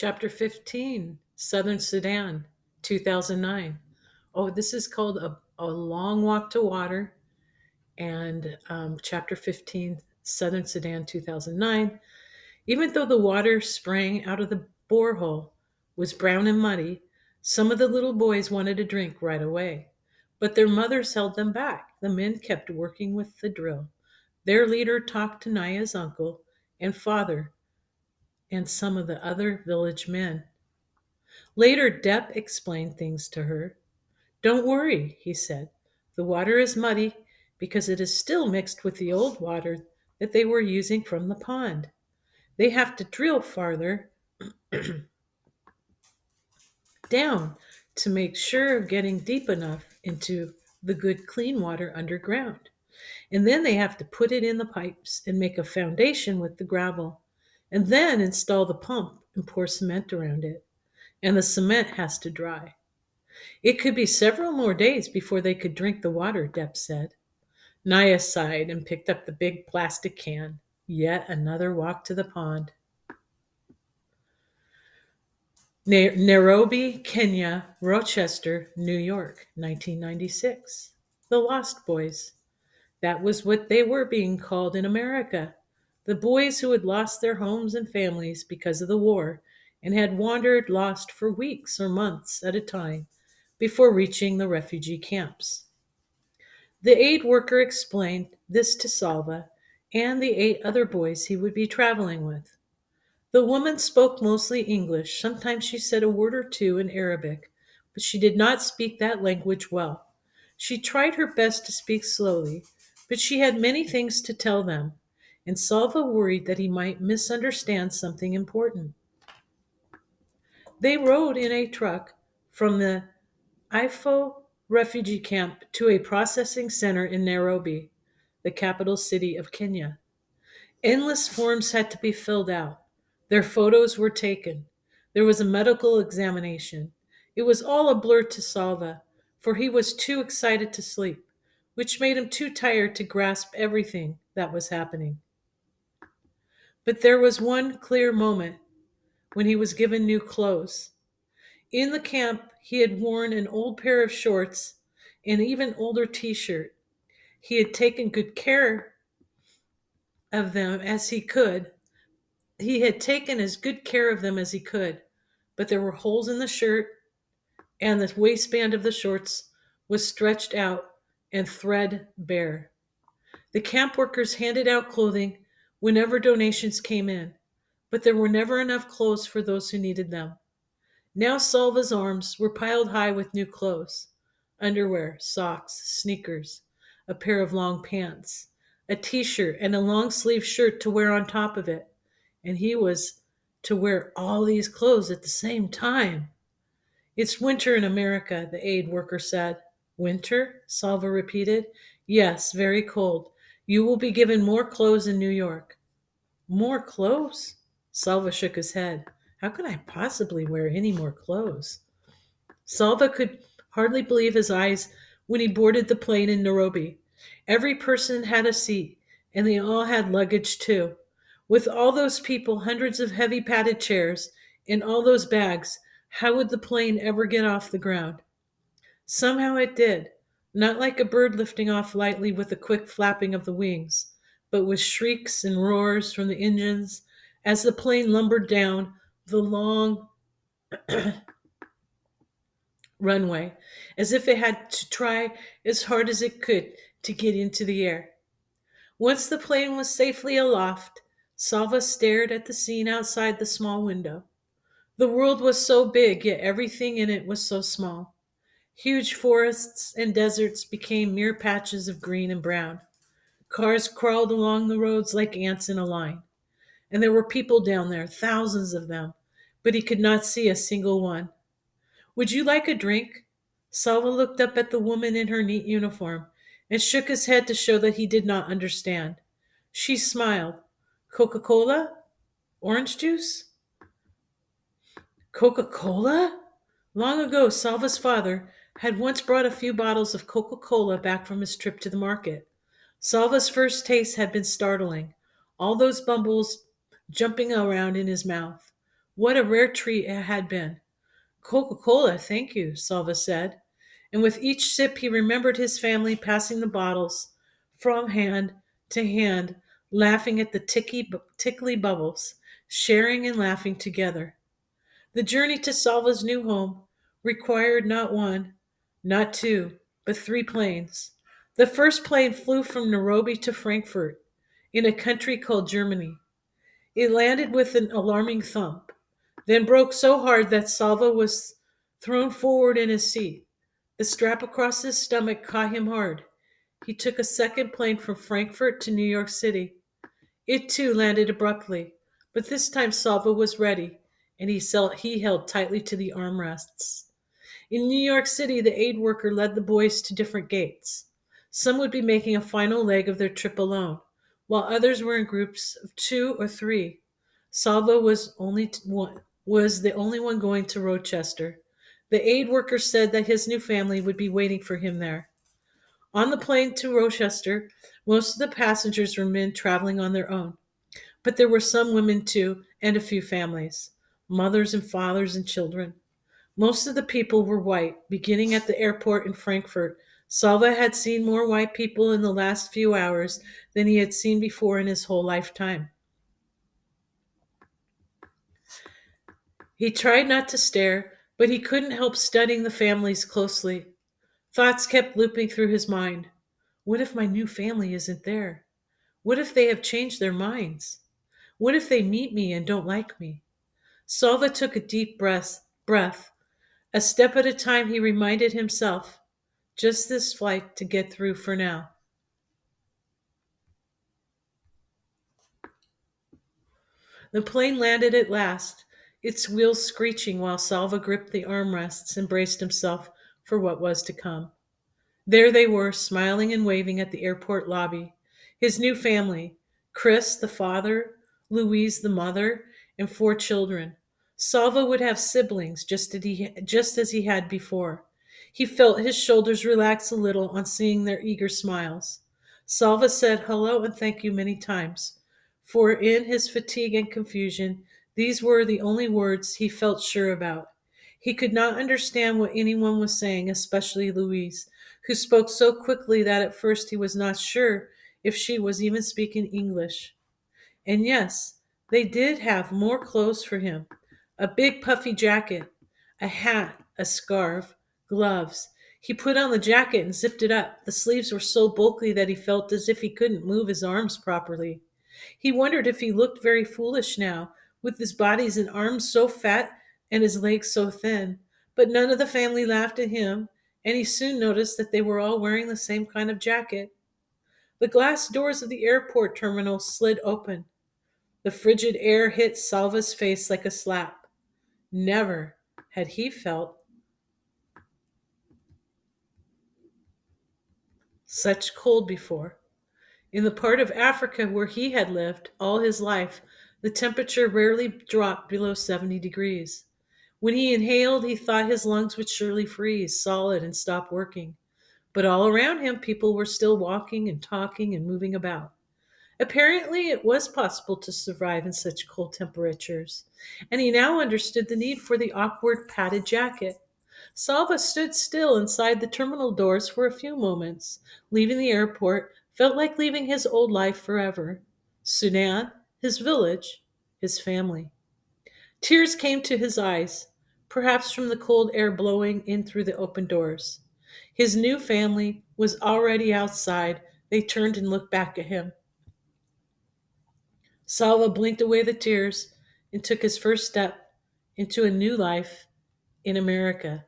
Chapter 15, Southern Sudan, 2009. Oh, this is called a Long Walk to Water, and Chapter 15, Southern Sudan, 2009. Even though the water sprang out of the borehole was brown and muddy, some of the little boys wanted a drink right away. But their mothers held them back. The men kept working with the drill. Their leader talked to Naya's uncle and father and some of the other village men. Later, Depp explained things to her. Don't worry, he said. The water is muddy because it is still mixed with the old water that they were using from the pond. They have to drill farther down to make sure of getting deep enough into the good clean water underground. And then they have to put it in the pipes and make a foundation with the gravel, and then install the pump and pour cement around it. And the cement has to dry. It could be several more days before they could drink the water, Depp said. Naya sighed and picked up the big plastic can. Yet another walk to the pond. Nairobi, Kenya, Rochester, New York, 1996. The Lost Boys. That was what they were being called in America. The boys who had lost their homes and families because of the war and had wandered lost for weeks or months at a time before reaching the refugee camps. The aid worker explained this to Salva and the 8 other boys he would be traveling with. The woman spoke mostly English. Sometimes she said a word or two in Arabic, but she did not speak that language well. She tried her best to speak slowly, but she had many things to tell them, and Salva worried that he might misunderstand something important. They rode in a truck from the Ifo refugee camp to a processing center in Nairobi, the capital city of Kenya. Endless forms had to be filled out. Their photos were taken. There was a medical examination. It was all a blur to Salva, for he was too excited to sleep, which made him too tired to grasp everything that was happening. But there was one clear moment when he was given new clothes. In the camp, he had worn an old pair of shorts and even older t-shirt. He had taken good care of them as he could. He had taken as good care of them as he could, but there were holes in the shirt, and the waistband of the shorts was stretched out and threadbare. The camp workers handed out clothing whenever donations came in, but there were never enough clothes for those who needed them. Now Salva's arms were piled high with new clothes: underwear, socks, sneakers, a pair of long pants, a t-shirt, and a long sleeve shirt to wear on top of it. And he was to wear all these clothes at the same time. It's winter in America, the aid worker said. Winter? Salva repeated. Yes, very cold. You will be given more clothes in New York. More clothes? Salva shook his head. How could I possibly wear any more clothes? Salva could hardly believe his eyes when he boarded the plane in Nairobi. Every person had a seat, and they all had luggage too. With all those people, hundreds of heavy padded chairs, and all those bags, how would the plane ever get off the ground? Somehow it did, not like a bird lifting off lightly with a quick flapping of the wings, but with shrieks and roars from the engines as the plane lumbered down the long runway, as if it had to try as hard as it could to get into the air. Once the plane was safely aloft, Salva stared at the scene outside the small window. The world was so big, yet everything in it was so small. Huge forests and deserts became mere patches of green and brown. Cars crawled along the roads like ants in a line. And there were people down there, thousands of them, but he could not see a single one. Would you like a drink? Salva looked up at the woman in her neat uniform and shook his head to show that he did not understand. She smiled. Coca-Cola? Orange juice? Coca-Cola? Long ago, Salva's father had once brought a few bottles of Coca-Cola back from his trip to the market. Salva's first taste had been startling. All those bubbles jumping around in his mouth. What a rare treat it had been. Coca-Cola, thank you, Salva said. And with each sip, he remembered his family passing the bottles from hand to hand, laughing at the tickly bubbles, sharing and laughing together. The journey to Salva's new home required not one, not two, but three planes. The first plane flew from Nairobi to Frankfurt, in a country called Germany. It landed with an alarming thump, then broke so hard that Salva was thrown forward in his seat. The strap across his stomach caught him hard. He took a second plane from Frankfurt to New York City. It too landed abruptly, but this time Salva was ready, and he held tightly to the armrests. In New York City, the aid worker led the boys to different gates. Some would be making a final leg of their trip alone, while others were in groups of two or three. Salva was the only one going to Rochester. The aid worker said that his new family would be waiting for him there. On the plane to Rochester, most of the passengers were men traveling on their own, but there were some women too, and a few families, mothers and fathers and children. Most of the people were white. Beginning at the airport in Frankfurt, Salva had seen more white people in the last few hours than he had seen before in his whole lifetime. He tried not to stare, but he couldn't help studying the families closely. Thoughts kept looping through his mind. What if my new family isn't there? What if they have changed their minds? What if they meet me and don't like me? Salva took a deep breath. A step at a time, he reminded himself, just this flight to get through for now. The plane landed at last, its wheels screeching while Salva gripped the armrests and braced himself for what was to come. There they were, smiling and waving at the airport lobby. His new family: Chris, the father, Louise, the mother, and four children. Salva would have siblings just as he had before. He felt his shoulders relax a little on seeing their eager smiles. Salva said hello and thank you many times, for in his fatigue and confusion, these were the only words he felt sure about. He could not understand what anyone was saying, especially Louise, who spoke so quickly that at first he was not sure if she was even speaking English. And yes, they did have more clothes for him: a big puffy jacket, a hat, a scarf, gloves. He put on the jacket and zipped it up. The sleeves were so bulky that he felt as if he couldn't move his arms properly. He wondered if he looked very foolish now, with his bodies and arms so fat and his legs so thin. But none of the family laughed at him, and he soon noticed that they were all wearing the same kind of jacket. The glass doors of the airport terminal slid open. The frigid air hit Salva's face like a slap. Never had he felt such cold before. In the part of Africa where he had lived all his life, the temperature rarely dropped below 70 degrees. When he inhaled, he thought his lungs would surely freeze solid and stop working. But all around him, people were still walking and talking and moving about. Apparently, it was possible to survive in such cold temperatures, and he now understood the need for the awkward padded jacket. Salva stood still inside the terminal doors for a few moments. Leaving the airport felt like leaving his old life forever. Sudan, his village, his family. Tears came to his eyes, perhaps from the cold air blowing in through the open doors. His new family was already outside. They turned and looked back at him. Salva blinked away the tears and took his first step into a new life in America.